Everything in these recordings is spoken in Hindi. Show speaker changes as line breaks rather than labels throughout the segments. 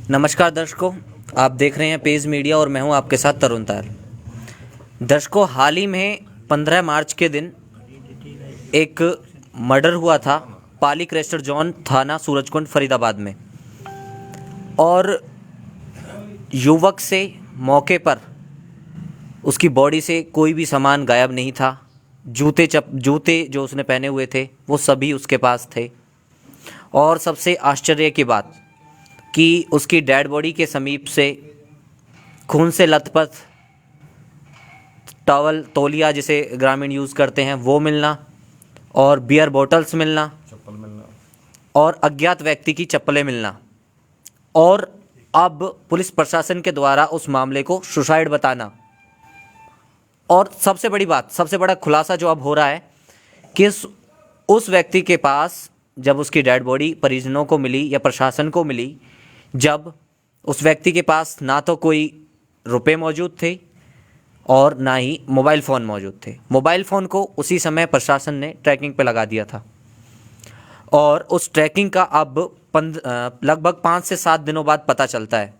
नमस्कार दर्शकों, आप देख रहे हैं पेज मीडिया और मैं हूं आपके साथ तरुण ताल। दर्शकों, हाल ही में 15 मार्च के दिन एक मर्डर हुआ था पाली क्रेस्टर जॉन थाना सूरजकुंड फरीदाबाद में, और युवक से मौके पर उसकी बॉडी से कोई भी सामान गायब नहीं था। जूते जो उसने पहने हुए थे वो सभी उसके पास थे, और सबसे आश्चर्य की बात कि उसकी डेड बॉडी के समीप से खून से लथपथ टॉवल, तौलिया जिसे ग्रामीण यूज़ करते हैं वो मिलना, और बियर बॉटल्स मिलना, चप्पल मिलना, और अज्ञात व्यक्ति की चप्पलें मिलना, और अब पुलिस प्रशासन के द्वारा उस मामले को सुसाइड बताना। और सबसे बड़ी बात, सबसे बड़ा खुलासा जो अब हो रहा है कि उस व्यक्ति के पास जब उसकी डेड बॉडी परिजनों को मिली या प्रशासन को मिली, जब उस व्यक्ति के पास ना तो कोई रुपए मौजूद थे और ना ही मोबाइल फ़ोन मौजूद थे। मोबाइल फ़ोन को उसी समय प्रशासन ने ट्रैकिंग पे लगा दिया था, और उस ट्रैकिंग का अब लगभग 5 से 7 दिनों बाद पता चलता है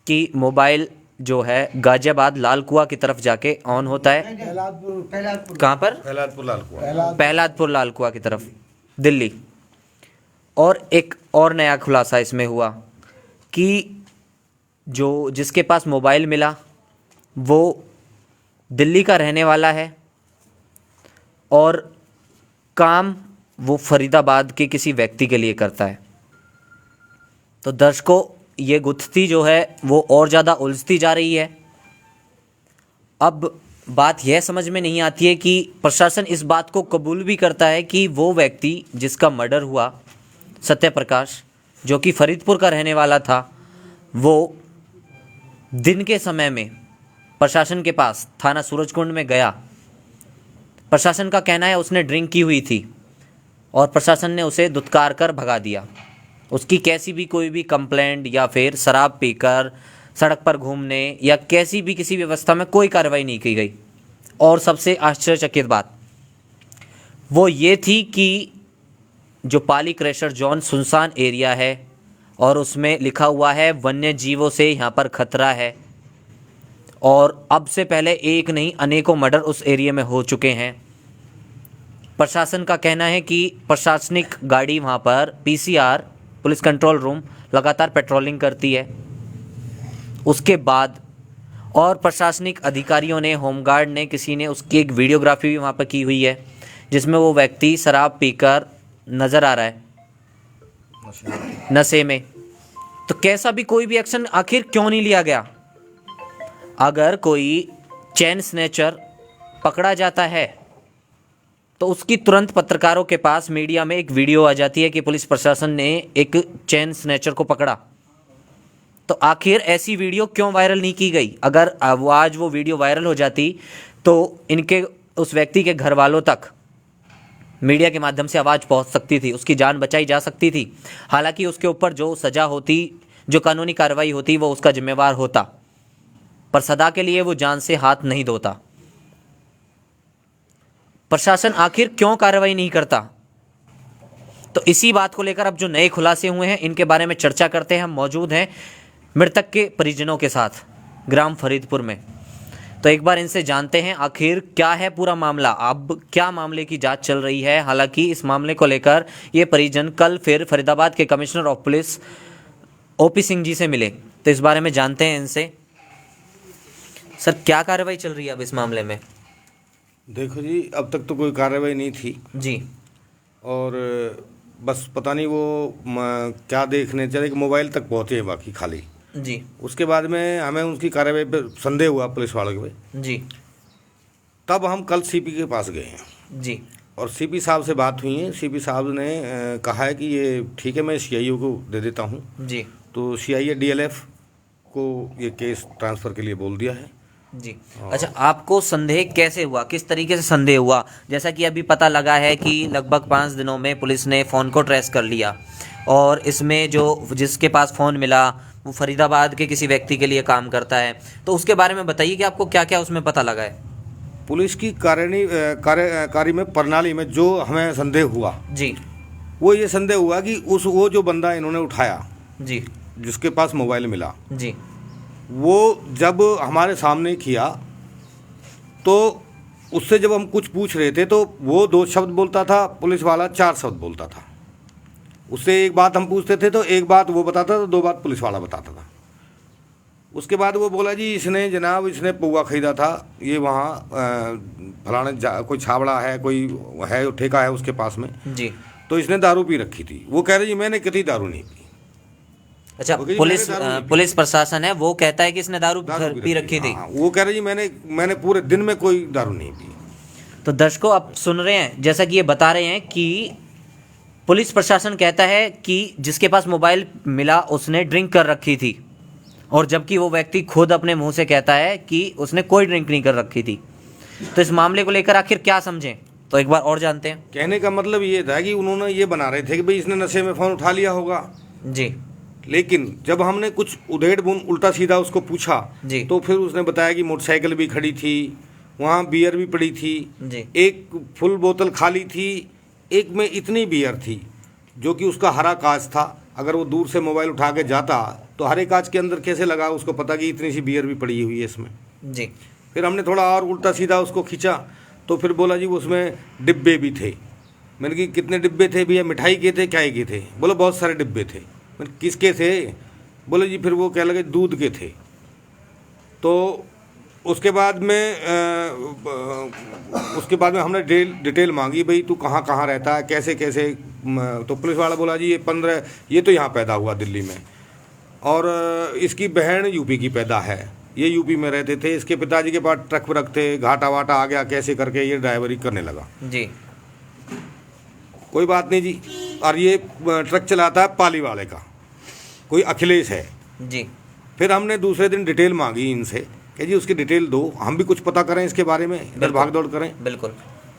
कि मोबाइल जो है गाजियाबाद लाल कुआं की तरफ जाके ऑन होता है। कहाँ पर? प्रहलादपुर लाल कुआं की तरफ, दिल्ली। और एक और नया खुलासा इसमें हुआ कि जिसके पास मोबाइल मिला वो दिल्ली का रहने वाला है, और काम वो फरीदाबाद के किसी व्यक्ति के लिए करता है। तो दर्शकों, ये गुत्थी जो है वो और ज़्यादा उलझती जा रही है। अब बात यह समझ में नहीं आती है कि प्रशासन इस बात को कबूल भी करता है कि वो व्यक्ति जिसका मर्डर हुआ, सत्य प्रकाश, जो कि फरीदपुर का रहने वाला था, वो दिन के समय में प्रशासन के पास थाना सूरजकुंड में गया। प्रशासन का कहना है उसने ड्रिंक की हुई थी और प्रशासन ने उसे धुतकार कर भगा दिया। उसकी कैसी भी कोई भी कंप्लेंट या फिर शराब पीकर सड़क पर घूमने या कैसी भी किसी व्यवस्था में कोई कार्रवाई नहीं की गई। और सबसे आश्चर्यचकित बात वो ये थी कि जो पाली क्रेशर जॉन सुनसान एरिया है और उसमें लिखा हुआ है वन्य जीवों से यहाँ पर खतरा है, और अब से पहले एक नहीं अनेकों मर्डर उस एरिया में हो चुके हैं। प्रशासन का कहना है कि प्रशासनिक गाड़ी वहाँ पर PCR पुलिस कंट्रोल रूम लगातार पेट्रोलिंग करती है। उसके बाद और प्रशासनिक अधिकारियों ने, होमगार्ड ने, किसी ने उसकी एक वीडियोग्राफी भी वहाँ पर की हुई है जिसमें वो व्यक्ति शराब पीकर नज़र आ रहा है, नशे में। तो कैसा भी कोई भी एक्शन आखिर क्यों नहीं लिया गया? अगर कोई चेन स्नैचर पकड़ा जाता है तो उसकी तुरंत पत्रकारों के पास मीडिया में एक वीडियो आ जाती है कि पुलिस प्रशासन ने एक चेन स्नैचर को पकड़ा। तो आखिर ऐसी वीडियो क्यों वायरल नहीं की गई? अगर आज वो वीडियो वायरल हो जाती तो इनके उस व्यक्ति के घर वालों तक मीडिया के माध्यम से आवाज़ पहुंच सकती थी, उसकी जान बचाई जा सकती थी। हालांकि उसके ऊपर जो सज़ा होती, जो कानूनी कार्रवाई होती, वो उसका जिम्मेवार होता, पर सदा के लिए वो जान से हाथ नहीं धोता। प्रशासन आखिर क्यों कार्रवाई नहीं करता? तो इसी बात को लेकर अब जो नए खुलासे हुए हैं इनके बारे में चर्चा करते हैं। हम मौजूद हैं मृतक के परिजनों के साथ ग्राम फरीदपुर में। तो एक बार इनसे जानते हैं आखिर क्या है पूरा मामला, अब क्या मामले की जांच चल रही है। हालांकि इस मामले को लेकर ये परिजन कल फिर फरीदाबाद के commissioner of police OP Singh ji से मिले, तो इस बारे में जानते हैं इनसे। सर, क्या कार्रवाई चल रही है अब इस मामले में?
देखो जी, अब तक तो कोई कार्रवाई नहीं थी
जी,
और बस पता नहीं वो क्या देखने चले कि मोबाइल तक पहुँचे हैं बाकी खाली
जी।
उसके बाद में हमें उनकी कार्रवाई पे संदेह हुआ पुलिस वालों पे
जी
तब हम कल CP के पास गए हैं
जी,
और CP साहब से बात हुई है। CP साहब ने कहा है कि ये ठीक है, मैं CIO को दे देता हूँ
जी
तो CIA DLF को ये केस ट्रांसफ़र के लिए बोल दिया है
जी। अच्छा, आपको संदेह कैसे हुआ, किस तरीके से संदेह हुआ? जैसा कि अभी पता लगा है कि लगभग 5 दिनों में पुलिस ने फ़ोन को ट्रेस कर लिया, और इसमें जो जिसके पास फ़ोन मिला वो फरीदाबाद के किसी व्यक्ति के लिए काम करता है। तो उसके बारे में बताइए कि आपको क्या क्या उसमें पता लगा है?
पुलिस की कार्य में प्रणाली में जो हमें संदेह हुआ
जी,
वो ये संदेह हुआ कि वो जो बंदा इन्होंने उठाया,
जी
जिसके पास मोबाइल मिला,
जी
वो जब हमारे सामने किया तो उससे जब हम कुछ पूछ रहे थे तो वो 2 शब्द बोलता था, पुलिस वाला 4 शब्द बोलता था। उससे एक बात हम पूछते थे तो एक बात वो बताता था, 2 बात पुलिस वाला बताता था। उसके बाद वो बोला जी इसने जनाब इसने पौवा खरीदा था, ये वहाँ फलाने कोई छावड़ा है, कोई है ठेका है उसके पास में,
जी।
तो इसने दारू पी रखी थी। वो कह रहे जी मैंने कितनी दारू नहीं पी।
अच्छा,
वो कह रही,
पुलिस
मैंने दारू नहीं पी।
पुलिस प्रशासन है वो कहता है कि इसने दारू पी रखी थी।
हाँ, वो कह रहे जी मैंने पूरे दिन में कोई दारू नहीं पी।
तो दर्शकों आप सुन रहे हैं, जैसा कि ये बता रहे हैं कि पुलिस प्रशासन कहता है कि जिसके पास मोबाइल मिला उसने ड्रिंक कर रखी थी, और जबकि वो व्यक्ति खुद अपने मुंह से कहता है कि उसने कोई ड्रिंक नहीं कर रखी थी। तो इस मामले को लेकर आखिर क्या समझें, तो एक बार और जानते हैं।
कहने का मतलब ये था कि उन्होंने ये बना रहे थे कि भाई इसने नशे में फ़ोन उठा लिया होगा।
जी
लेकिन जब हमने कुछ उधेड़ बुन उल्टा सीधा उसको पूछा
जी।
तो फिर उसने बताया कि मोटरसाइकिल भी खड़ी थी, वहाँ बियर भी पड़ी थी,
जी।
एक फुल बोतल खाली थी, एक में इतनी बियर थी जो कि उसका हरा कांच था। अगर वो दूर से मोबाइल उठा के जाता तो हरे कांच के अंदर कैसे लगा उसको पता कि इतनी सी बियर भी पड़ी हुई है इसमें।
जी।
फिर हमने थोड़ा और उल्टा सीधा उसको खींचा तो फिर बोला जी उसमें डिब्बे भी थे। मैंने कि कितने डिब्बे थे भैया, मिठाई के थे क्या के थे? बोला बहुत सारे डिब्बे थे। मैंने किसके थे? बोले जी फिर वो कह लगे दूध के थे। तो उसके बाद में हमने डिटेल मांगी, भाई तू कहाँ कहाँ रहता है, कैसे कैसे। तो पुलिस वाला बोला जी ये तो यहाँ पैदा हुआ दिल्ली में, और इसकी बहन यूपी की पैदा है, ये यूपी में रहते थे, इसके पिताजी के पास ट्रक वरक थे, घाटा वाटा आ गया कैसे करके ये ड्राइवरी करने लगा।
जी।
कोई बात नहीं जी। और ये ट्रक चलाता है पाली वाले का, कोई अखिलेश है।
जी।
फिर हमने दूसरे दिन डिटेल मांगी इनसे कि जी उसकी डिटेल दो, हम भी कुछ पता करें इसके बारे में, इधर भाग दौड़ करें।
बिल्कुल।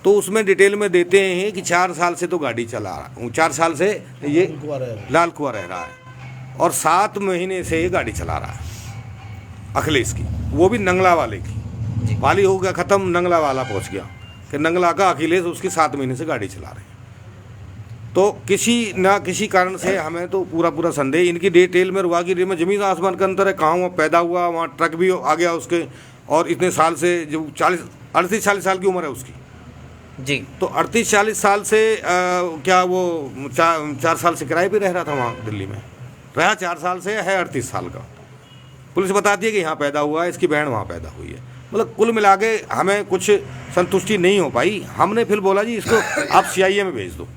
तो उसमें डिटेल में देते हैं कि 4 साल से तो गाड़ी चला रहा हूँ, 4 साल से ये लाल कुआं रह रहा है, और 7 महीने से ये गाड़ी चला रहा है अखिलेश की, वो भी नंगला वाले की। पाली हो गया ख़त्म, नंगला वाला पहुँच गया कि नंगला का अखिलेश उसकी 7 महीने से गाड़ी चला रहे हैं। तो किसी ना किसी कारण से हमें तो पूरा संदेह इनकी डिटेल में रुआ की में ज़मीन आसमान का अंतर है। कहाँ वहाँ पैदा हुआ, वहाँ ट्रक भी आ गया उसके, और इतने साल से जो 38-40 साल की उम्र है उसकी।
जी।
तो 38-40 साल से क्या वो 4 साल से किराए पे रह रहा था वहाँ दिल्ली में, रहा 4 साल से है 38 साल का। पुलिस बताती है कि यहाँ पैदा हुआ है, इसकी बहन वहाँ पैदा हुई है। मतलब कुल मिला के हमें कुछ संतुष्टि नहीं हो पाई। हमने फिर बोला जी इसको आप CIA में भेज दो,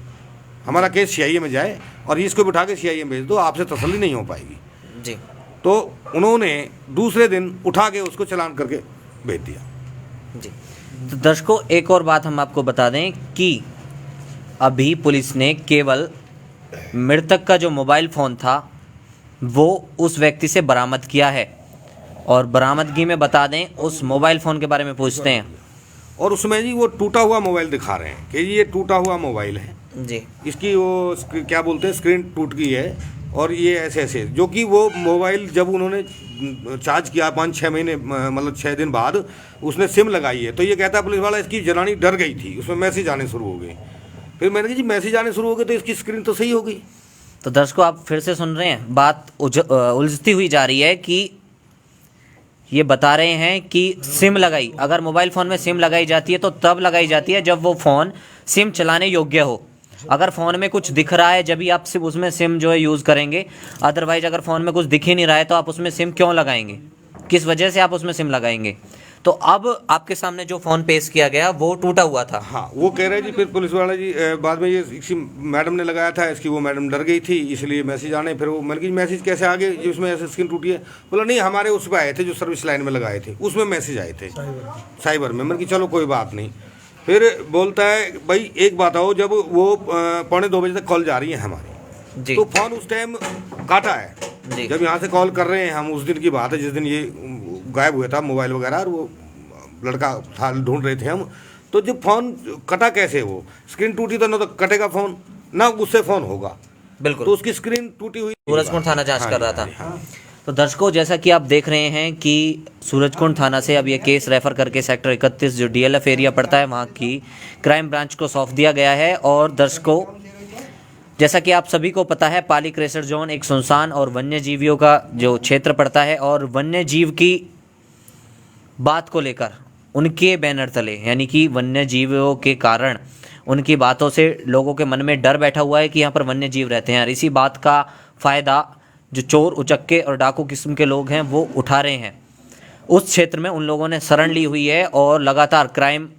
हमारा केस CIA में जाए और इसको बिठा के CIA में भेज दो, आपसे तसल्ली नहीं हो पाएगी।
जी।
तो उन्होंने दूसरे दिन उठा के उसको चालान करके भेज दिया।
जी। तो दर्शकों एक और बात हम आपको बता दें कि अभी पुलिस ने केवल मृतक का जो मोबाइल फ़ोन था वो उस व्यक्ति से बरामद किया है, और बरामदगी में बता दें उस मोबाइल फ़ोन के बारे में पूछते हैं।
और उसमें जी वो टूटा हुआ मोबाइल दिखा रहे हैं कि ये टूटा हुआ मोबाइल है
जी।
इसकी, वो क्या बोलते हैं स्क्रीन टूट गई है, और ये ऐसे ऐसे, जो कि वो मोबाइल जब उन्होंने चार्ज किया 5-6 महीने मतलब 6 दिन बाद उसने सिम लगाई है। तो ये कहता है पुलिस वाला इसकी जनानी डर गई थी, उसमें मैसेज आने शुरू हो गए। फिर मैंने कहा जी मैसेज आने शुरू हो गए तो इसकी स्क्रीन तो सही हो गई।
तो दर्शकों आप फिर से सुन रहे हैं, बात उलझती हुई जा रही है कि ये बता रहे हैं कि सिम लगाई, अगर मोबाइल फ़ोन में सिम लगाई जाती है तो तब लगाई जाती है जब वो फ़ोन सिम चलाने योग्य हो। अगर फ़ोन में कुछ दिख रहा है जब ही आप सिर्फ उसमें सिम जो है यूज़ करेंगे, अदरवाइज अगर फ़ोन में कुछ दिख ही नहीं रहा है तो आप उसमें सिम क्यों लगाएंगे, किस वजह से आप उसमें सिम लगाएंगे। तो अब आपके सामने जो फ़ोन पेश किया गया वो टूटा हुआ था।
हाँ, वो कह रहे जी फिर पुलिस वाला जी बाद में ये इसी मैडम ने लगाया था इसकी, वो मैडम डर गई थी इसलिए मैसेज आने। फिर वो मैंने कि मैसेज कैसे आ गए जिसमें ऐसे स्क्रीन टूटी है? बोला नहीं हमारे उस पर आए थे जो सर्विस लाइन में लगाए थे, उसमें मैसेज आए थे साइबर में। मैंने कि चलो कोई बात नहीं। फिर बोलता है भाई एक बात आओ, जब वो 1:45 बजे तक कॉल जा रही है हमारी
जी।
तो फ़ोन उस टाइम काटा है
जी।
जब यहाँ से कॉल कर रहे हैं हम, उस दिन की बात है जिस दिन ये गायब हुआ था मोबाइल वगैरह, और वो लड़का था ढूंढ रहे थे हम। तो जब फ़ोन कटा कैसे, वो स्क्रीन टूटी तो ना तो कटेगा फ़ोन ना उससे फ़ोन होगा।
बिल्कुल।
तो उसकी स्क्रीन टूटी हुई।
सूरजकुंड थाना जांच कर रहा था।
हाँ।
तो दर्शकों जैसा कि आप देख रहे हैं कि सूरजकुंड थाना से अब ये केस रेफर करके सेक्टर 31 जो DLF एरिया पड़ता है वहाँ की क्राइम ब्रांच को सौंप दिया गया है। और दर्शकों जैसा कि आप सभी को पता है, पाली क्रेशर जोन एक सुनसान और वन्य जीवियों का जो क्षेत्र पड़ता है, और वन्य जीव की बात को लेकर उनके बैनर तले, यानी कि वन्य जीवों के कारण उनकी बातों से लोगों के मन में डर बैठा हुआ है कि यहाँ पर वन्य जीव रहते हैं, और इसी बात का फ़ायदा जो चोर उचक्के और डाकू किस्म के लोग हैं वो उठा रहे हैं। उस क्षेत्र में उन लोगों ने शरण ली हुई है और लगातार क्राइम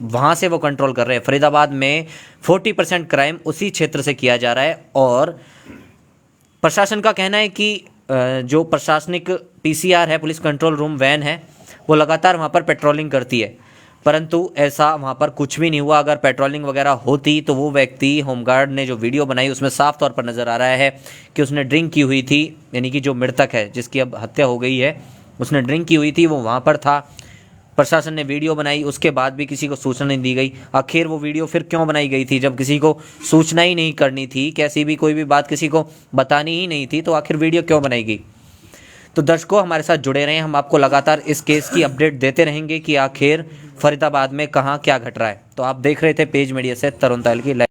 वहाँ से वो कंट्रोल कर रहे हैं। फरीदाबाद में 40% क्राइम उसी क्षेत्र से किया जा रहा है, और प्रशासन का कहना है कि जो प्रशासनिक PCR है, पुलिस कंट्रोल रूम वैन है, वो लगातार वहाँ पर पेट्रोलिंग करती है, परंतु ऐसा वहाँ पर कुछ भी नहीं हुआ। अगर पेट्रोलिंग वगैरह होती तो वो व्यक्ति, होमगार्ड ने जो वीडियो बनाई उसमें साफ तौर पर नज़र आ रहा है कि उसने ड्रिंक की हुई थी, यानी कि जो मृतक है जिसकी अब हत्या हो गई है उसने ड्रिंक की हुई थी, वो वहाँ पर था। प्रशासन ने वीडियो बनाई, उसके बाद भी किसी को सूचना नहीं दी गई। आखिर वो वीडियो फिर क्यों बनाई गई थी जब किसी को सूचना ही नहीं करनी थी, कैसी भी कोई भी बात किसी को बतानी ही नहीं थी, तो आखिर वीडियो क्यों बनाई गई? तो दर्शकों, हमारे साथ जुड़े रहें, हम आपको लगातार इस केस की अपडेट देते रहेंगे कि आखिर फरीदाबाद में कहाँ क्या घट रहा है। तो आप देख रहे थे पेज मीडिया से तरुण तायल की लाइव।